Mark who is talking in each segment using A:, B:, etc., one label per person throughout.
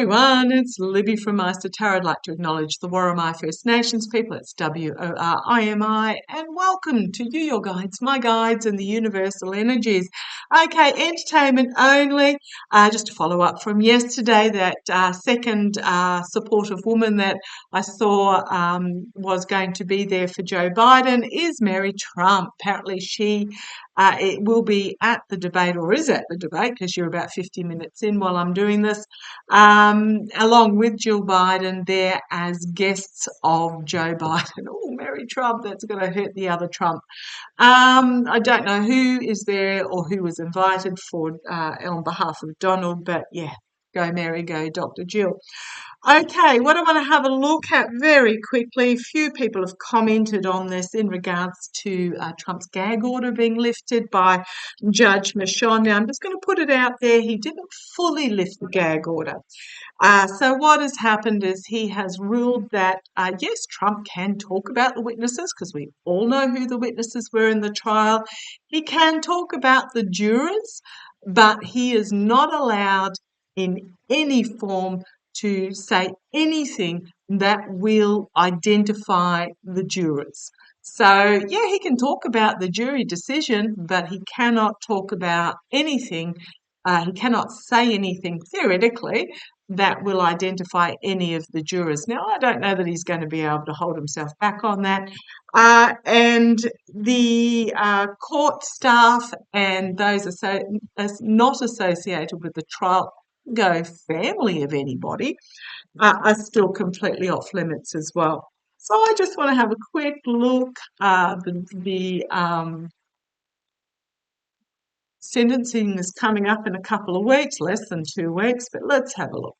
A: everyone, it's Libby from Maighstir Tarot. I'd like to acknowledge the Worimi First Nations people. It's WORIMI, and welcome to you, your guides, my guides, and the universal energies. Okay, entertainment only. Just to follow up from yesterday, that second supportive woman that I saw was going to be there for Joe Biden is Mary Trump. Apparently it will be at the debate, or is at the debate, because you're about 50 minutes in while I'm doing this, along with Jill Biden there as guests of Joe Biden. Oh, Mary Trump, that's going to hurt the other Trump. I don't know who is there or who was invited for on behalf of Donald, but yeah, go Mary, go Dr. Jill. Okay, what I want to have a look at very quickly, a few people have commented on this in regards to Trump's gag order being lifted by Judge Michon. Now, I'm just going to put it out there, he didn't fully lift the gag order. So what has happened is he has ruled that, yes, Trump can talk about the witnesses, because we all know who the witnesses were in the trial. He can talk about the jurors, but he is not allowed in any form to say anything that will identify the jurors. So, yeah, he can talk about the jury decision, but he cannot talk about anything. He cannot say anything theoretically that will identify any of the jurors. Now, I don't know that he's going to be able to hold himself back on that. And the court staff and those not associated with the trial, go family of anybody, are still completely off limits as well. So I just want to have a quick look. The sentencing is coming up in a couple of weeks, less than 2 weeks, but let's have a look.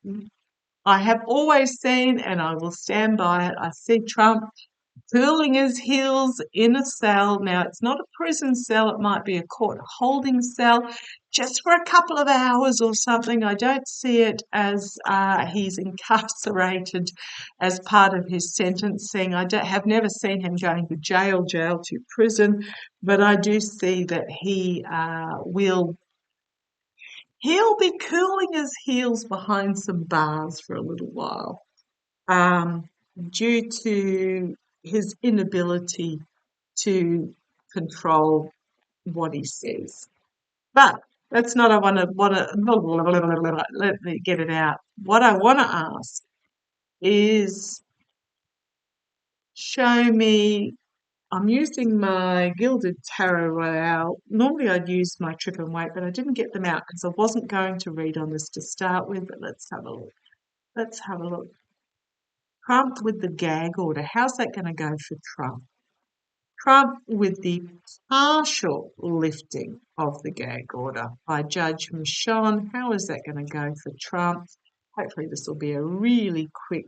A: I have always seen, and I will stand by it, I see Trump curling his heels in a cell. Now, it's not a prison cell, it might be a court holding cell, just for a couple of hours or something. I don't see it as he's incarcerated as part of his sentencing. I have never seen him going to jail to prison, but I do see that he'll be cooling his heels behind some bars for a little while, due to his inability to control what he says. But that's not, let me get it out. What I want to ask is, show me, I'm using my Gilded Tarot Royale. Normally I'd use my Trip and Wait, but I didn't get them out because I wasn't going to read on this to start with, but let's have a look. Let's have a look. Trump with the gag order. How's that going to go for Trump? Trump with the partial lifting of the gag order by Judge Michon. How is that going to go for Trump? Hopefully this will be a really quick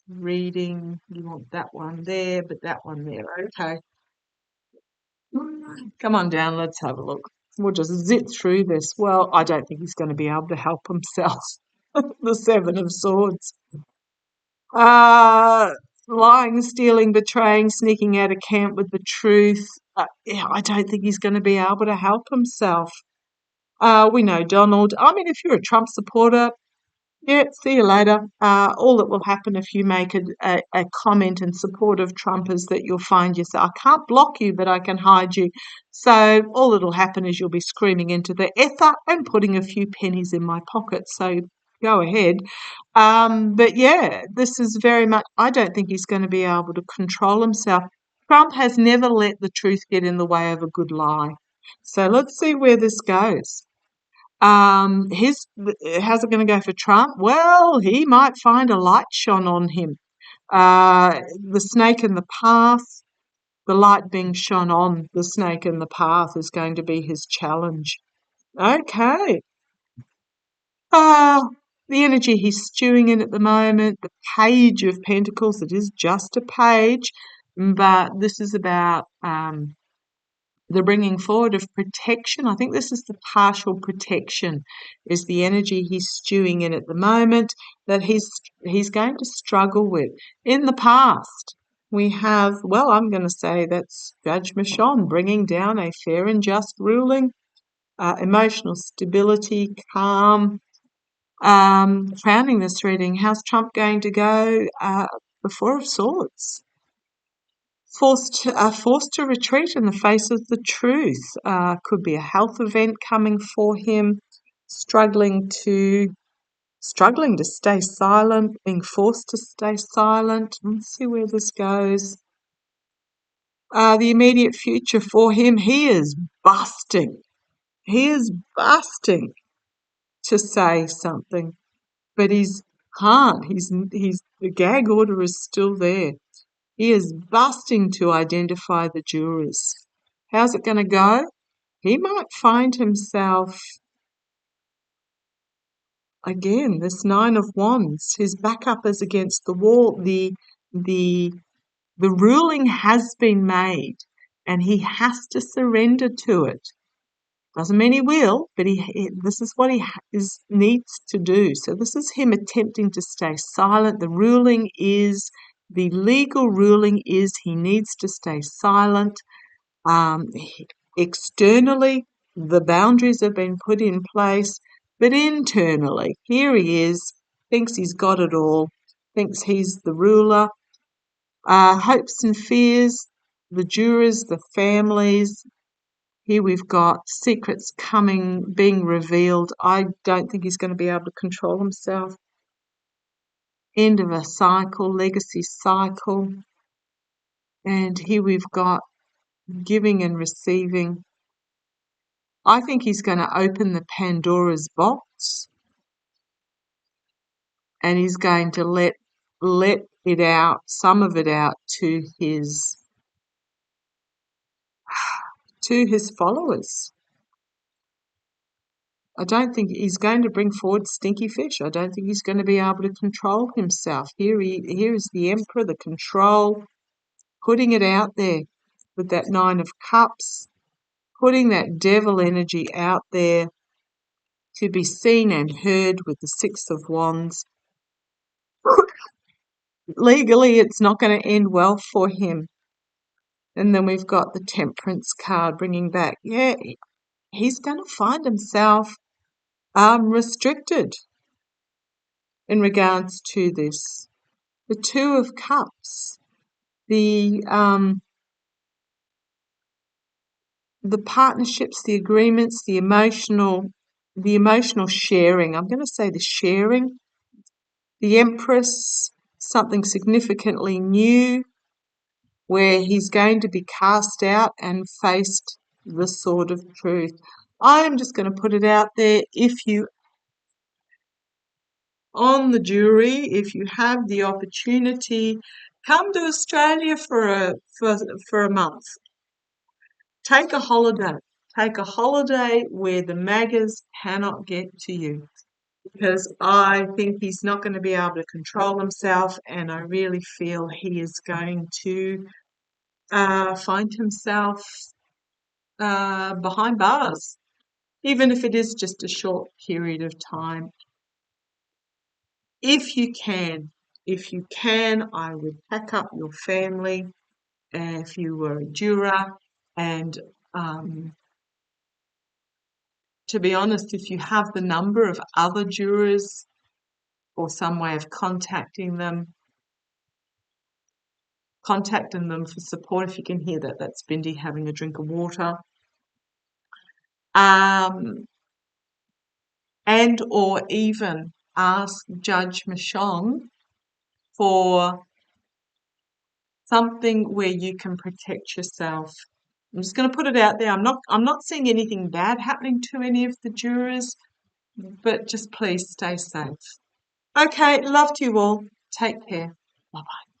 A: reading. You want that one there, but that one there. Okay. Come on down. Let's have a look. We'll just zip through this. Well, I don't think he's going to be able to help himself. The Seven of Swords. Lying, stealing, betraying, sneaking out of camp with the truth. Yeah, I don't think he's going to be able to help himself. We know Donald. I mean, if you're a Trump supporter, yeah, see you later. All that will happen if you make a comment in support of Trump is that you'll find yourself, I can't block you, but I can hide you. So all that'll happen is you'll be screaming into the ether and putting a few pennies in my pocket. So go ahead. But yeah, this is very much, I don't think he's going to be able to control himself. Trump has never let the truth get in the way of a good lie. So let's see where this goes. How's it going to go for Trump? Well, he might find a light shone on him. The snake in the path, the light being shone on the snake in the path is going to be his challenge. Okay. The energy he's stewing in at the moment, the Page of Pentacles, it is just a page, but this is about the bringing forward of protection. I think this is the partial protection is the energy he's stewing in at the moment that he's going to struggle with. In the past, we have, well, I'm going to say that's Judge Michon bringing down a fair and just ruling, emotional stability, calm, Crowning this reading, how's Trump going to go? The Four of Swords. Forced to retreat in the face of the truth. Could be a health event coming for him. Struggling to stay silent, being forced to stay silent. Let's see where this goes. The immediate future for him, he is busting. He is busting to say something, but he's can't. The gag order is still there. He is busting to identify the jurors. How's it going to go? He might find himself, again, this Nine of Wands. His backup is against the wall. The ruling has been made, and he has to surrender to it. Doesn't mean he will, but this is what he needs to do. So this is him attempting to stay silent. The legal ruling is he needs to stay silent. Externally, the boundaries have been put in place, but internally, here he is, thinks he's got it all, thinks he's the ruler. Hopes and fears, the jurors, the families. Here we've got secrets being revealed. I don't think he's going to be able to control himself. End of a cycle, legacy cycle. And here we've got giving and receiving. I think he's going to open the Pandora's box, and he's going to let it out, some of it out to his followers. I don't think he's going to bring forward stinky fish. I don't think he's going to be able to control himself. Here is the Emperor, the control, putting it out there with that Nine of Cups, putting that devil energy out there to be seen and heard with the Six of Wands. Legally, it's not going to end well for him. And then we've got the Temperance card bringing back, he's going to find himself restricted in regards to this. The Two of Cups, the partnerships, the agreements, the emotional sharing. I'm going to say the sharing. The Empress, something significantly new, where he's going to be cast out and faced the sword of truth. I'm just going to put it out there. If you on the jury, if you have the opportunity, come to Australia for a month. Take a holiday. Take a holiday where the MAGAs cannot get to you, because I think he's not going to be able to control himself, and I really feel he is going to find himself behind bars, even if it is just a short period of time. If you can, I would pack up your family if you were a juror, and to be honest, if you have the number of other jurors or some way of contacting them for support. If you can hear that, that's Bindi having a drink of water. And or even ask Judge Michonne for something where you can protect yourself. I'm just going to put it out there. I'm not seeing anything bad happening to any of the jurors, but just please stay safe. Okay, love to you all. Take care. Bye-bye.